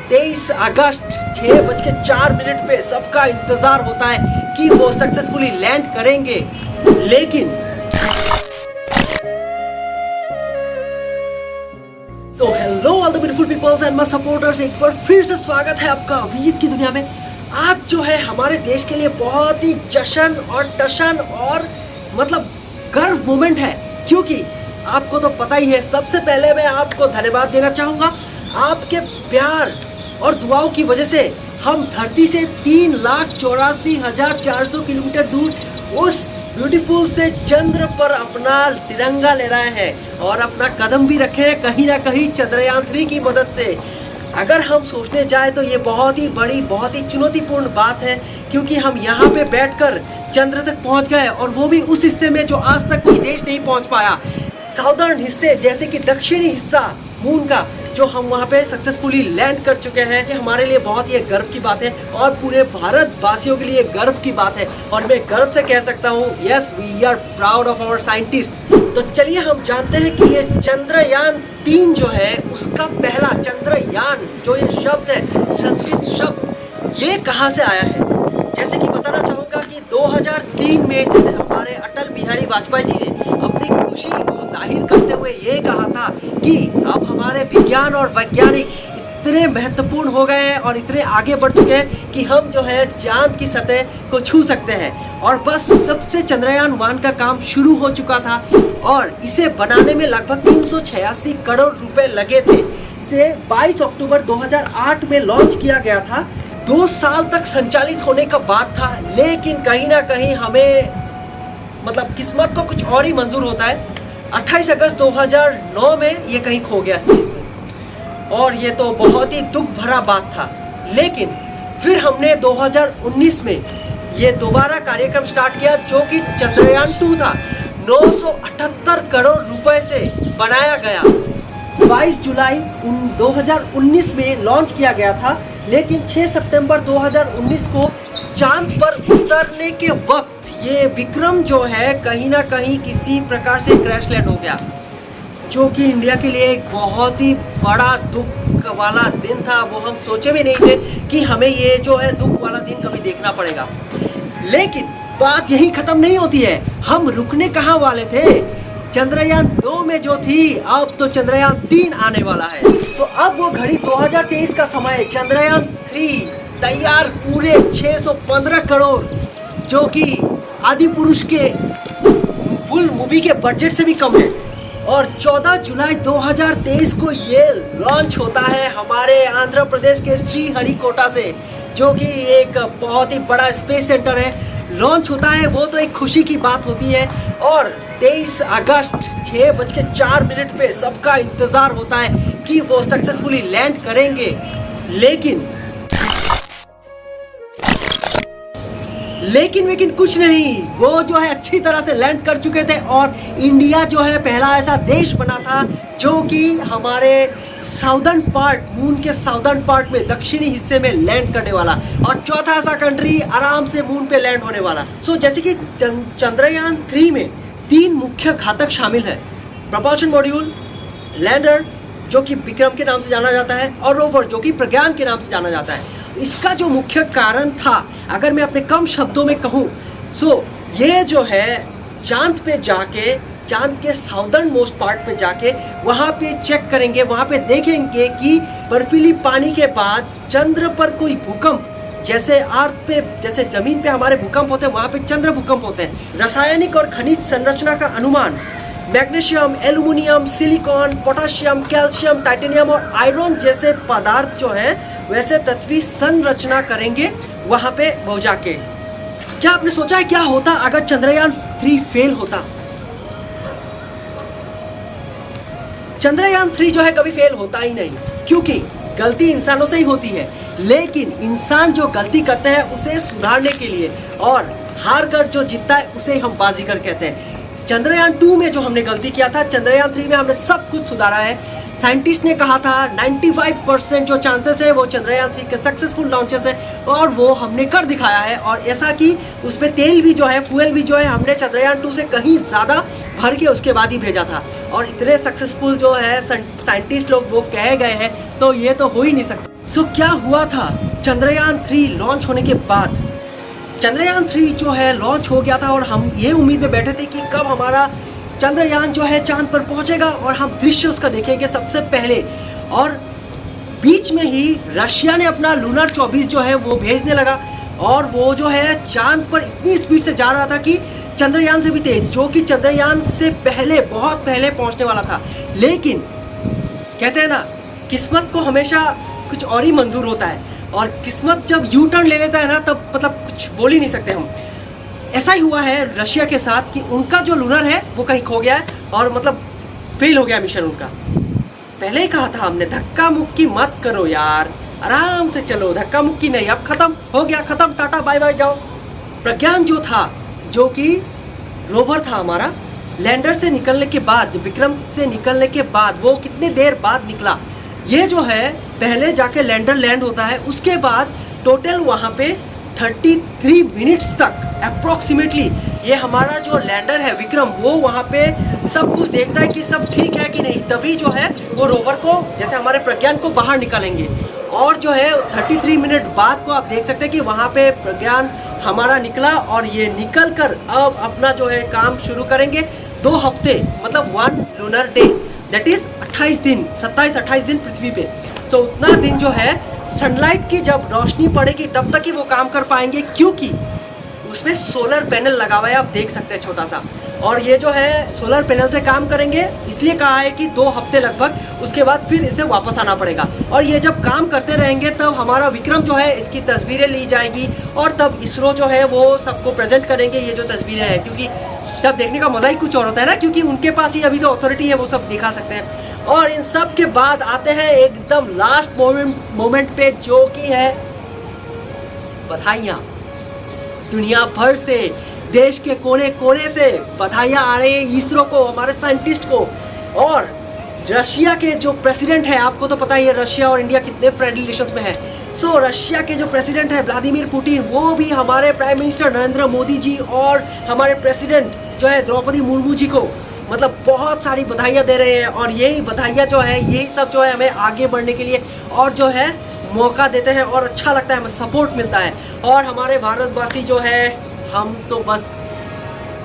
23 अगस्त 6:04 पे सबका इंतजार होता है कि वो सक्सेसफुली लैंड करेंगे, लेकिन so hello all the beautiful peoples and my supporters, एक बार फिर से स्वागत है आपका अभिजीत की दुनिया में। आज जो है हमारे देश के लिए बहुत ही जश्न और टशन और मतलब गर्व मोमेंट है, क्योंकि आपको तो पता ही है। सबसे पहले मैं आपको धन्यवाद देना चाहूँगा। आपके प्यार और दुआओं की वजह से हम धरती से 3,84,400 किलोमीटर दूर उस ब्यूटीफुल से चंद्र पर अपना तिरंगा ले रहे हैं और अपना कदम भी रखे हैं कहीं ना कहीं चंद्रयान 3 की मदद से। अगर हम सोचने जाए तो ये बहुत ही बड़ी, बहुत ही चुनौतीपूर्ण बात है, क्योंकि हम यहाँ पे बैठकर चंद्र तक पहुँच गए, और वो भी उस हिस्से में जो आज तक कोई देश नहीं पहुँच पाया। साउदर्न हिस्से जैसे कि दक्षिणी हिस्सा मून का जो हम वहाँ पे सक्सेसफुली लैंड कर चुके हैं, ये हमारे लिए बहुत ही गर्व की बात है और पूरे भारत वासियों के लिए गर्व की बात है। और मैं गर्व से कह सकता हूँ, yes we are proud of our scientist. तो चलिए हम जानते हैं कि ये चंद्रयान 3 जो है उसका पहला चंद्रयान, जो ये शब्द है संस्कृत शब्द, ये कहाँ से आया है। जैसे कि बताना चाहूँगा कि 2003 में जैसे हमारे अटल बिहारी वाजपेयी जी ने अपनी खुशी को जाहिर करते हुए ये कहा था कि अब हमारे विज्ञान और वैज्ञानिक इतने महत्वपूर्ण हो गए हैं और इतने आगे बढ़ चुके हैं कि हम जो है चांद की सतह को छू सकते हैं। और बस सबसे चंद्रयान 1 का काम शुरू हो चुका था और इसे बनाने में लगभग 386 करोड़ रुपए लगे थे। इसे 22 अक्टूबर 2008 में लॉन्च किया गया था। 2 साल तक संचालित होने का बात था, लेकिन कहीं ना कहीं हमें मतलब किस्मत को कुछ और ही मंजूर होता है। 28 अगस्त 2009 में ये कहीं खो गया स्पेस में, और ये तो बहुत ही दुख भरा बात था। लेकिन फिर हमने 2019 में ये दोबारा कार्यक्रम स्टार्ट किया, जो कि चंद्रयान 2 था। 978 करोड़ रुपए से बनाया गया। 22 जुलाई 2019 में लॉन्च किया गया था, लेकिन 6 सितंबर 2019 को चांद पर उतरने के वक्त ये विक्रम जो है कहीं ना कहीं किसी प्रकार से क्रैश लैंड हो गया, जो कि इंडिया के लिए एक बहुत ही बड़ा दुख वाला दिन था। वो हम सोचे भी नहीं थे कि हमें ये जो है दुख वाला दिन कभी देखना पड़ेगा। लेकिन बात यही खत्म नहीं होती है, हम रुकने कहाँ वाले थे। चंद्रयान 2 में जो थी, अब तो चंद्रयान 3 आने वाला है। तो अब वो घड़ी 2023 का समय, चंद्रयान 3 तैयार पूरे 615 करोड़, जो कि आदि पुरुष के फुल मूवी के बजट से भी कम है। और 14 जुलाई 2023 को ये लॉन्च होता है हमारे आंध्र प्रदेश के श्रीहरिकोटा से, जो कि एक बहुत ही बड़ा स्पेस सेंटर है। लॉन्च होता है, वो तो एक खुशी की बात होती है। और 23 अगस्त 6:04 पे सबका इंतजार होता है कि वो सक्सेसफुली लैंड करेंगे, लेकिन कुछ नहीं, वो जो है अच्छी तरह से लैंड कर चुके थे। और इंडिया जो है पहला ऐसा देश बना था जो कि हमारे साउदर्न पार्ट, मून के साउदर्न पार्ट में, दक्षिणी हिस्से में लैंड करने वाला, और चौथा ऐसा कंट्री आराम से मून पे लैंड होने वाला। जैसे कि चंद्रयान 3 में 3 मुख्य घटक शामिल है। प्रपल्शन मॉड्यूल, लैंडर जो कि विक्रम के नाम से जाना जाता है, और रोवर जो कि प्रज्ञान के नाम से जाना जाता है। इसका जो मुख्य कारण था, अगर मैं अपने कम शब्दों में कहूँ, ये जो है चांद पे जाके, चांद के साउदर्न मोस्ट पार्ट पे जाके वहाँ पे चेक करेंगे, वहाँ पे देखेंगे कि बर्फीली पानी के बाद चंद्र पर कोई भूकंप, जैसे अर्थ पे, जैसे जमीन पे हमारे भूकंप होते हैं, वहाँ पे चंद्र भूकंप होते हैं। रासायनिक और खनिज संरचना का अनुमान, magnesium, aluminium, silicon, potassium, calcium, titanium और आयरन जैसे पदार्थ जो हैं वैसे तत्वी संरचना करेंगे वहाँ पे वो जाके। क्या आपने सोचा है क्या होता अगर चंद्रयान 3 फेल होता? चंद्रयान 3 जो है कभी फेल होता ही नहीं, क्योंकि गलती इंसानों से ही होती है। लेकिन इंसान जो गलती करते हैं उसे सुधारने के लिए, और हार कर जो जीतता है उसे हम बाजीगर कहते हैं। चंद्रयान 2 में जो हमने गलती किया था, चंद्रयान 3 में हमने सब कुछ सुधारा है। साइंटिस्ट ने कहा था 95% जो चांसेस है वो चंद्रयान 3 के सक्सेसफुल लॉन्चेस है, और वो हमने कर दिखाया है। और ऐसा कि उसमें तेल भी जो है, फ्यूल भी जो है, हमने चंद्रयान 2 से कहीं ज़्यादा भर के उसके बाद ही भेजा था। और इतने सक्सेसफुल जो है साइंटिस्ट लोग वो कहे गए हैं, तो ये तो हो ही नहीं सकता। सो क्या हुआ था चंद्रयान 3 लॉन्च होने के बाद? चंद्रयान 3 जो है लॉन्च हो गया था और हम ये उम्मीद में बैठे थे कि कब हमारा चंद्रयान जो है चांद पर पहुंचेगा और हम दृश्य उसका देखेंगे सबसे पहले। और बीच में ही रशिया ने अपना लूनर 24 जो है वो भेजने लगा और वो जो है चांद पर इतनी स्पीड से जा रहा था कि चंद्रयान से भी तेज, जो कि चंद्रयान से पहले, बहुत पहले पहुंचने वाला था। लेकिन कहते हैं ना, किस्मत को हमेशा कुछ और ही मंजूर होता है और किस्मत जब यू टर्न ले लेता है ना, तब मतलब कुछ बोल ही नहीं सकते हम। ऐसा ही हुआ है रशिया के साथ कि उनका जो लूनर है वो कहीं खो गया है और मतलब फेल हो गया मिशन उनका। पहले ही कहा था हमने, धक्का मुक्की मत करो यार, आराम से चलो, धक्का मुक्की नहीं, अब खत्म हो गया, खत्म, टाटा बाय बाय जाओ। प्रज्ञान जो था, जो कि रोवर था हमारा, लैंडर से निकलने के बाद, विक्रम से निकलने के बाद, वो कितने देर बाद निकला, ये जो है पहले जाके लैंडर लैंड होता है, उसके बाद टोटल वहाँ पे 33 मिनट्स तक अप्रोक्सीमेटली ये हमारा जो लैंडर है विक्रम, वो वहाँ पे सब कुछ देखता है कि सब ठीक है कि नहीं, तभी जो है वो रोवर को, जैसे हमारे प्रज्ञान को बाहर निकालेंगे। और जो है 33 मिनट बाद को आप देख सकते हैं कि वहाँ पे प्रज्ञान हमारा निकला और ये निकल कर अब अपना जो है काम शुरू करेंगे। 2 हफ्ते मतलब 1 लूनर डे, दैट इज 28 दिन, 27-28 दिन पृथ्वी पे। तो उतना दिन जो है सनलाइट की जब रोशनी पड़ेगी तब तक ही वो काम कर पाएंगे, क्योंकि उसमें सोलर पैनल लगा हुआ है, आप देख सकते हैं छोटा सा। और ये जो है सोलर पैनल से काम करेंगे, इसलिए कहा है कि 2 हफ्ते लगभग, उसके बाद फिर इसे वापस आना पड़ेगा। और ये जब काम करते रहेंगे तब हमारा विक्रम जो है इसकी तस्वीरें ली जाएगी और तब इसरो जो है वो सबको प्रेजेंट करेंगे ये जो तस्वीरें हैं, क्योंकि तब देखने का मजा ही कुछ और होता है ना, क्योंकि उनके पास ही अभी तो अथॉरिटी है, वो सब दिखा सकते हैं। और इन सब के बाद आते हैं एकदम लास्ट मोमेंट पे, जो कि है बधाइयाँ। दुनिया भर से, देश के कोने कोने से बधाइयाँ आ रही है इसरो को, हमारे साइंटिस्ट को। और रशिया के जो प्रेसिडेंट है, आपको तो पता ही है रशिया और इंडिया कितने फ्रेंडली रिलेशंस में है। सो रशिया के जो प्रेसिडेंट है व्लादिमीर पुतिन, वो भी हमारे प्राइम मिनिस्टर नरेंद्र मोदी जी और हमारे प्रेसिडेंट जो है द्रौपदी मुर्मू जी को मतलब बहुत सारी बधाइयाँ दे रहे हैं। और यही बधाइयाँ जो है, यही सब जो है हमें आगे बढ़ने के लिए और जो है मौका देते हैं और अच्छा लगता है, हमें सपोर्ट मिलता है। और हमारे भारतवासी जो है, हम तो बस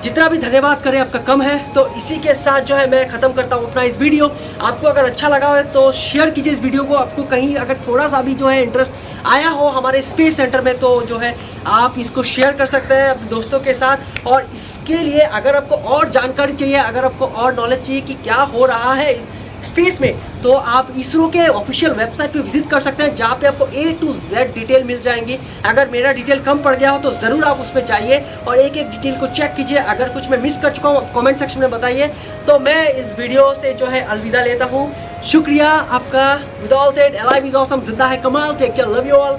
जितना भी धन्यवाद करें आपका कम है। तो इसी के साथ जो है मैं ख़त्म करता हूँ अपना इस वीडियो। आपको अगर अच्छा लगा हो तो शेयर कीजिए इस वीडियो को। आपको कहीं अगर थोड़ा सा भी जो है इंटरेस्ट आया हो हमारे स्पेस सेंटर में, तो जो है आप इसको शेयर कर सकते हैं अपने दोस्तों के साथ। और इसके लिए अगर आपको और जानकारी चाहिए, अगर आपको और नॉलेज चाहिए कि क्या हो रहा है स्पेस में, तो आप इसरो के ऑफिशियल वेबसाइट पे विजिट कर सकते हैं, जहाँ पे आपको A to Z डिटेल मिल जाएंगी। अगर मेरा डिटेल कम पड़ गया हो तो ज़रूर आप उस पर जाइए और एक एक डिटेल को चेक कीजिए। अगर कुछ मैं मिस कर चुका हूँ आप कमेंट सेक्शन में बताइए। तो मैं इस वीडियो से जो है अलविदा लेता हूँ। शुक्रिया आपका। With all said, life is awesome, जिंदा है कमाल। Take care, love you all.